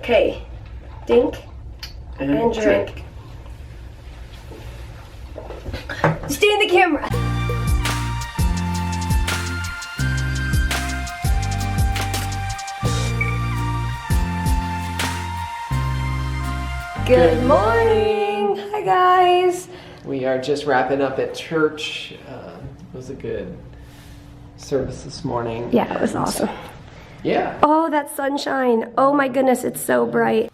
Okay, dink and drink. Stay in the camera. Good morning. Hi guys. We are just wrapping up at church. It was a good service this morning. Yeah, it was awesome. Yeah. Oh, that sunshine. Oh my goodness, it's so bright.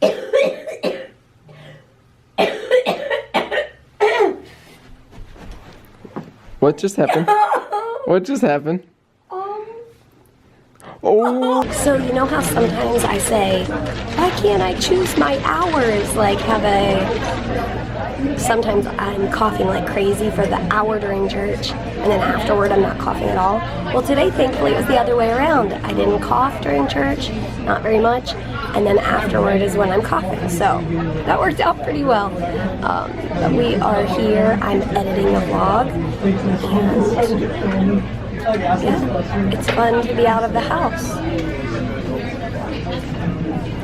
What just happened? What just happened? Oh. So you know how sometimes I say, why can't I choose my hours? Like sometimes I'm coughing like crazy for the hour during church, and then afterward I'm not coughing at all. Well, today thankfully it was the other way around. I didn't cough during church, not very much, and then afterward is when I'm coughing. So that worked out pretty well. But we are here. I'm editing a vlog, and yeah, it's fun to be out of the house.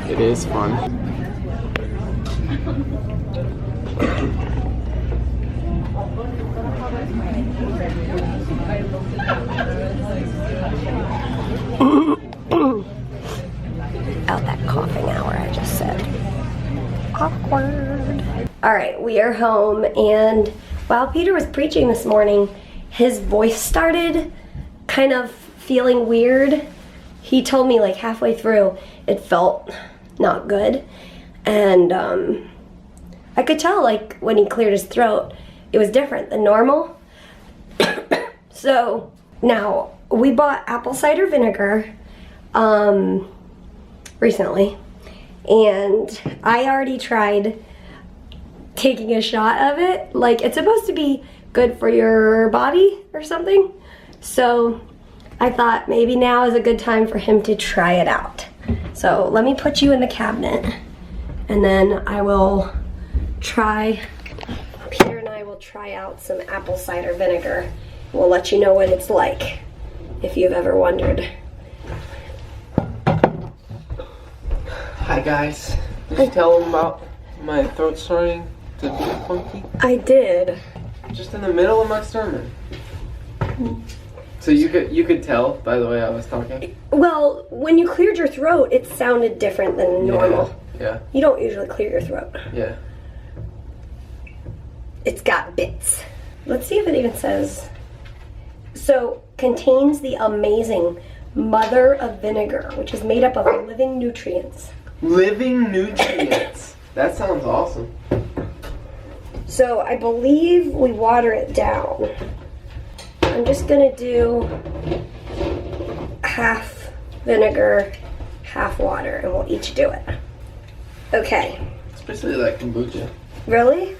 It is fun. Out that coughing hour I just said. Awkward. Alright, we are home, and while Peter was preaching this morning, his voice started kind of feeling weird. He told me like halfway through it felt not good, and I could tell like when he cleared his throat it was different than normal. So now we bought apple cider vinegar recently, and I already tried taking a shot of it. Like, it's supposed to be good for your body or something, so I thought maybe now is a good time for him to try it out. So let me put you in the cabinet, and then I will try, Peter and I will try out some apple cider vinegar. We'll let you know what it's like, if you've ever wondered. Hi guys. Did you tell them about my throat starting to be funky? I did. Just in the middle of my sermon. So you could tell by the way I was talking? Well, when you cleared your throat, it sounded different than normal. Yeah. You don't usually clear your throat. Yeah. It's got bits. Let's see if it even says. So, contains the amazing mother of vinegar, which is made up of living nutrients. Living nutrients. That sounds awesome. So, I believe we water it down. I'm just gonna do half vinegar, half water, and we'll each do it. Okay. It's basically like kombucha. Really?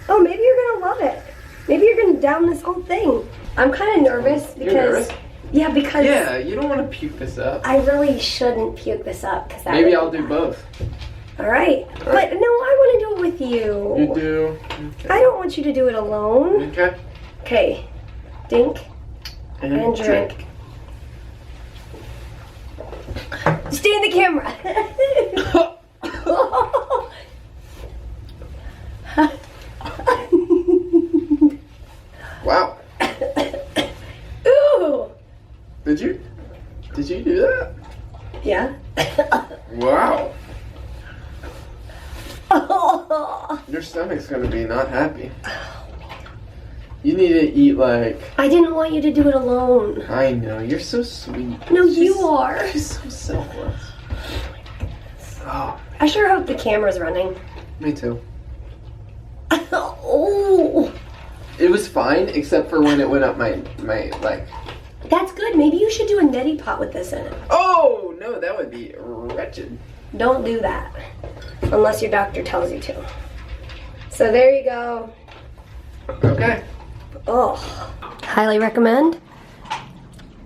Oh, maybe you're gonna love it. Maybe you're gonna down this whole thing. I'm kind of nervous because... You're nervous? Yeah, because... Yeah, you don't want to puke this up. I really shouldn't puke this up. Cause Maybe I'll do both. Alright. But no, I want to do it with you. You do? Okay. I don't want you to do it alone. Okay. Okay. Dink and drink. Stay in the camera. Wow. Ooh. Did you do that? Yeah. Wow. Your stomach's gonna be not happy. You need to eat like... I didn't want you to do it alone. I know, you're so sweet. No, you are. She's so selfless. Oh, I sure hope the camera's running. me too. Oh. It was fine, except for when it went up my like... That's good. Maybe you should do a neti pot with this in it. Oh, no, that would be wretched. Don't do that. Unless your doctor tells you to. So there you go. Okay. Oh. Highly recommend?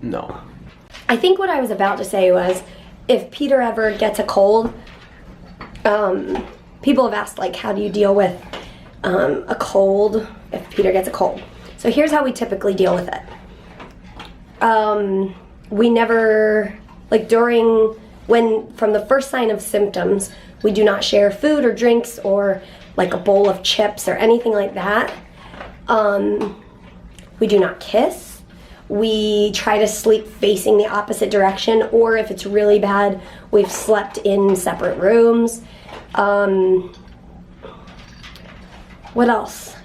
No. I think what I was about to say was, if Peter ever gets a cold, people have asked, like, how do you deal with a cold if Peter gets a cold? So here's how we typically deal with it. We never, like from the first sign of symptoms We do not share food or drinks or like a bowl of chips or anything like that. We do not kiss. We try to sleep facing the opposite direction, or if it's really bad, we've slept in separate rooms. What else?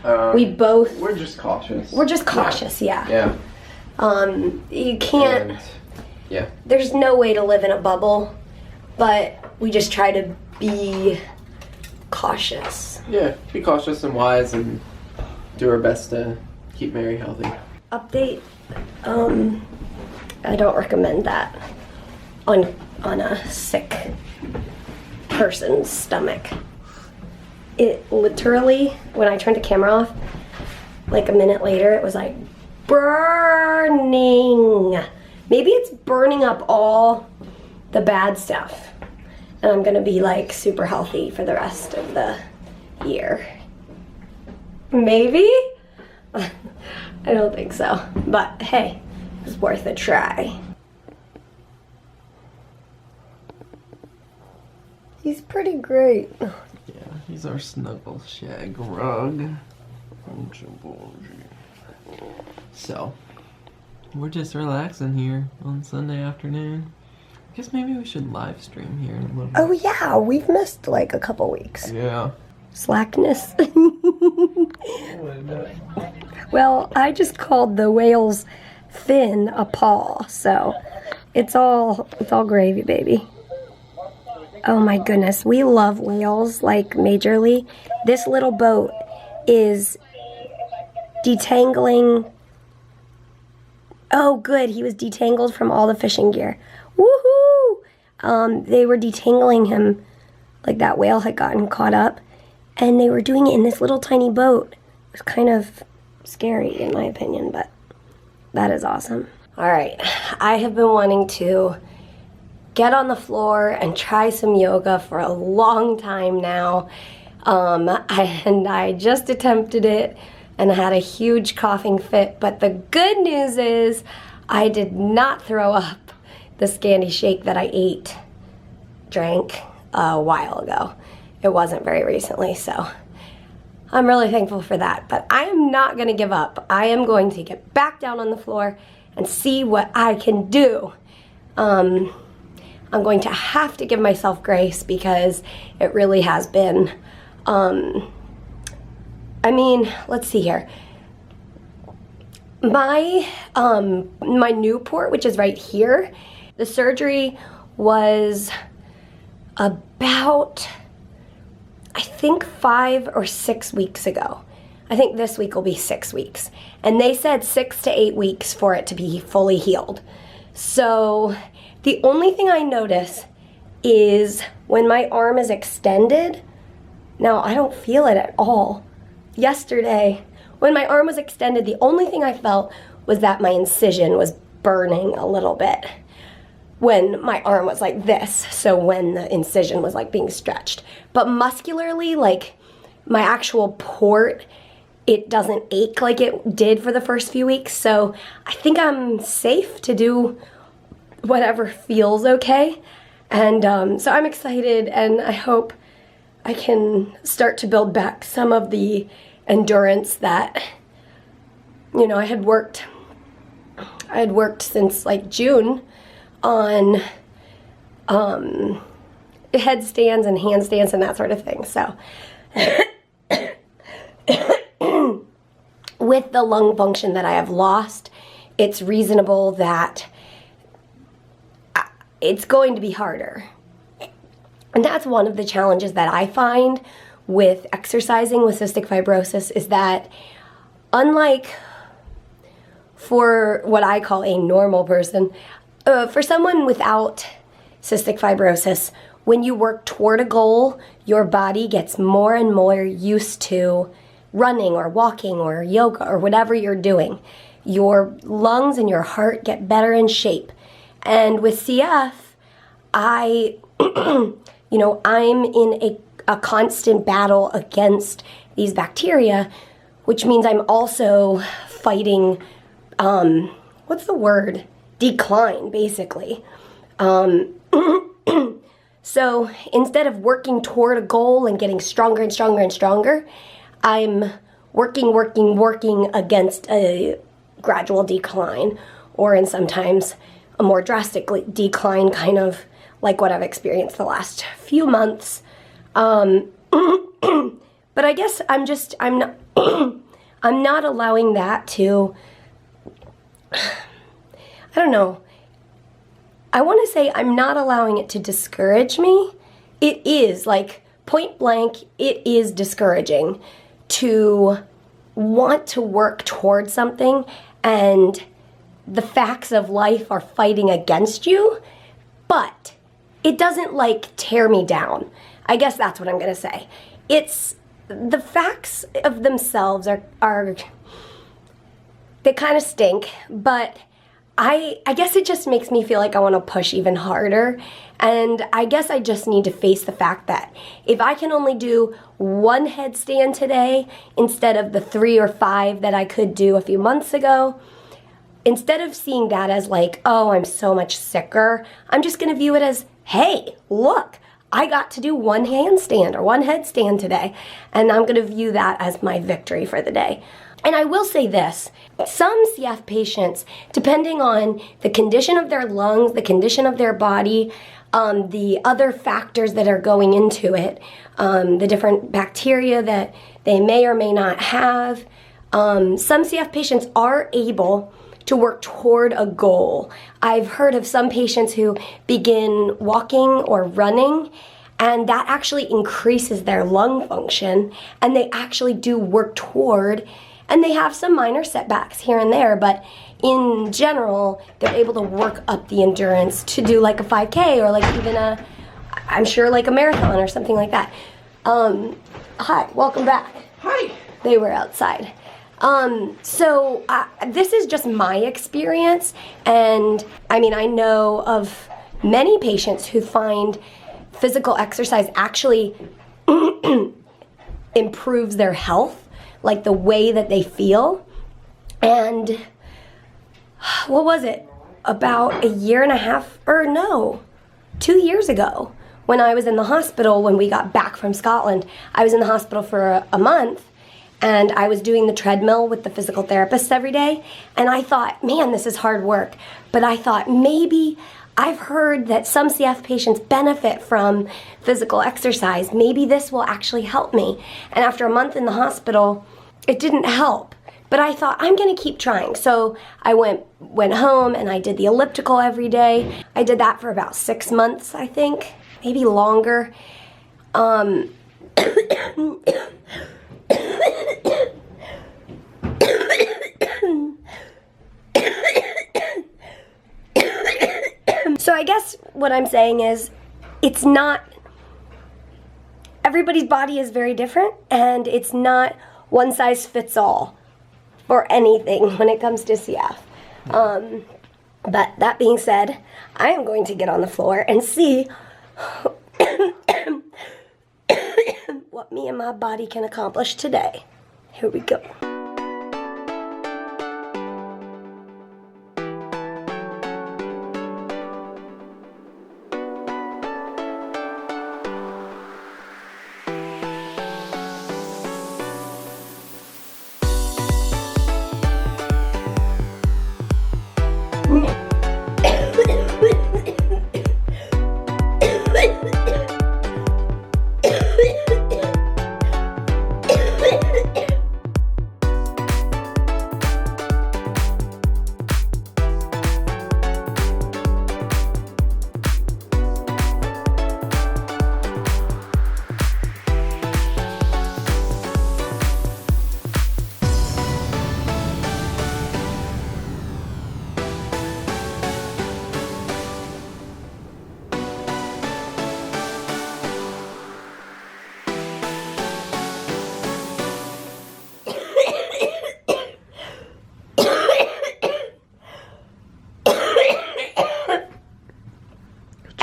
We're just cautious. We're just cautious, yeah. Yeah. You can't. Yeah. There's no way to live in a bubble, but we just try to be cautious. Yeah, be cautious and wise and do our best to keep Mary healthy. Update. I don't recommend that on a sick person's stomach. It literally, when I turned the camera off, like a minute later, it was like burning. Maybe it's burning up all the bad stuff. And I'm gonna be like super healthy for the rest of the year. Maybe? I don't think so. But hey, it's worth a try. He's pretty great. Yeah, he's our snuggle shag rug. So, we're just relaxing here on Sunday afternoon. I guess maybe we should live stream here in a little bit. Oh yeah, we've missed like a couple weeks. Yeah. Slackness. Well, I just called the whale's fin a paw, so it's all gravy, baby. Oh my goodness, we love whales like majorly. This little boat is detangling. Oh good, he was detangled from all the fishing gear. Woohoo! They were detangling him, like that whale had gotten caught up, and they were doing it in this little tiny boat. It was kind of scary in my opinion, but that is awesome. All right, I have been wanting to get on the floor and try some yoga for a long time now, and I just attempted it and I had a huge coughing fit, but the good news is I did not throw up the Scandi shake that I drank a while ago. It wasn't very recently, so I'm really thankful for that. But I am not gonna give up. I am going to get back down on the floor and see what I can do. I'm going to have to give myself grace because it really has been, I mean, let's see here. My Newport, which is right here, the surgery was about, I think 5 or 6 weeks ago. I think this week will be 6 weeks. And they said 6 to 8 weeks for it to be fully healed. So the only thing I notice is when my arm is extended, now I don't feel it at all. Yesterday, when my arm was extended, the only thing I felt was that my incision was burning a little bit when my arm was like this, so when the incision was like being stretched. But muscularly, like my actual port, it doesn't ache like it did for the first few weeks, so I think I'm safe to do whatever feels okay. And so I'm excited, and I hope I can start to build back some of the endurance that, you know, I had worked since like June on headstands and handstands and that sort of thing. So with the lung function that I have lost, it's reasonable that it's going to be harder. And that's one of the challenges that I find with exercising with cystic fibrosis, is that unlike for what I call a normal person, for someone without cystic fibrosis, when you work toward a goal, your body gets more and more used to running or walking or yoga or whatever you're doing. Your lungs and your heart get better in shape. And with CF, you know, I'm in a constant battle against these bacteria, which means I'm also fighting, what's the word? Decline, basically. So instead of working toward a goal and getting stronger and stronger and stronger, I'm working against a gradual decline, or in sometimes a more drastic decline, kind of like what I've experienced the last few months. But I guess I'm not, I'm not allowing that to, I don't know. I want to say I'm not allowing it to discourage me. It is, like, point blank, it is discouraging to want to work towards something and the facts of life are fighting against you, but it doesn't, like, tear me down. I guess that's what I'm going to say. It's, the facts of themselves are they kind of stink, but I guess it just makes me feel like I want to push even harder, and I guess I just need to face the fact that if I can only do 1 headstand today instead of the 3 or 5 that I could do a few months ago, instead of seeing that as like, oh, I'm so much sicker, I'm just going to view it as, hey, look, I got to do 1 handstand or 1 headstand today, and I'm going to view that as my victory for the day. And I will say this, some CF patients, depending on the condition of their lungs, the condition of their body, the other factors that are going into it, the different bacteria that they may or may not have, some CF patients are able to work toward a goal. I've heard of some patients who begin walking or running, and that actually increases their lung function, and they actually do work toward, and they have some minor setbacks here and there, but in general, they're able to work up the endurance to do like a 5K or like even I'm sure like a marathon or something like that. Hi, welcome back. Hi. They were outside. So this is just my experience, and I mean, I know of many patients who find physical exercise actually improves their health, like the way that they feel. And what was it? About 1.5 years, or no, 2 years ago, when I was in the hospital, when we got back from Scotland, I was in the hospital for a month, and I was doing the treadmill with the physical therapist every day, and I thought, man, this is hard work. But I thought, maybe I've heard that some CF patients benefit from physical exercise. Maybe this will actually help me. And after a month in the hospital, it didn't help. But I thought, I'm gonna keep trying. So I went home and I did the elliptical every day. I did that for about 6 months, I think, maybe longer. So I guess what I'm saying is, it's not, everybody's body is very different, and it's not one size fits all for anything when it comes to CF. But that being said, I am going to get on the floor and see what me and my body can accomplish today. Here we go.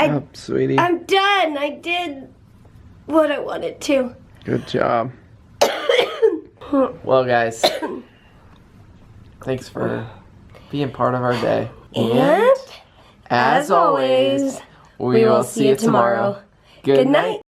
Good job, sweetie. I'm done. I did what I wanted to. Good job. Well, guys, thanks for being part of our day. And as always, we will see you tomorrow. Good night.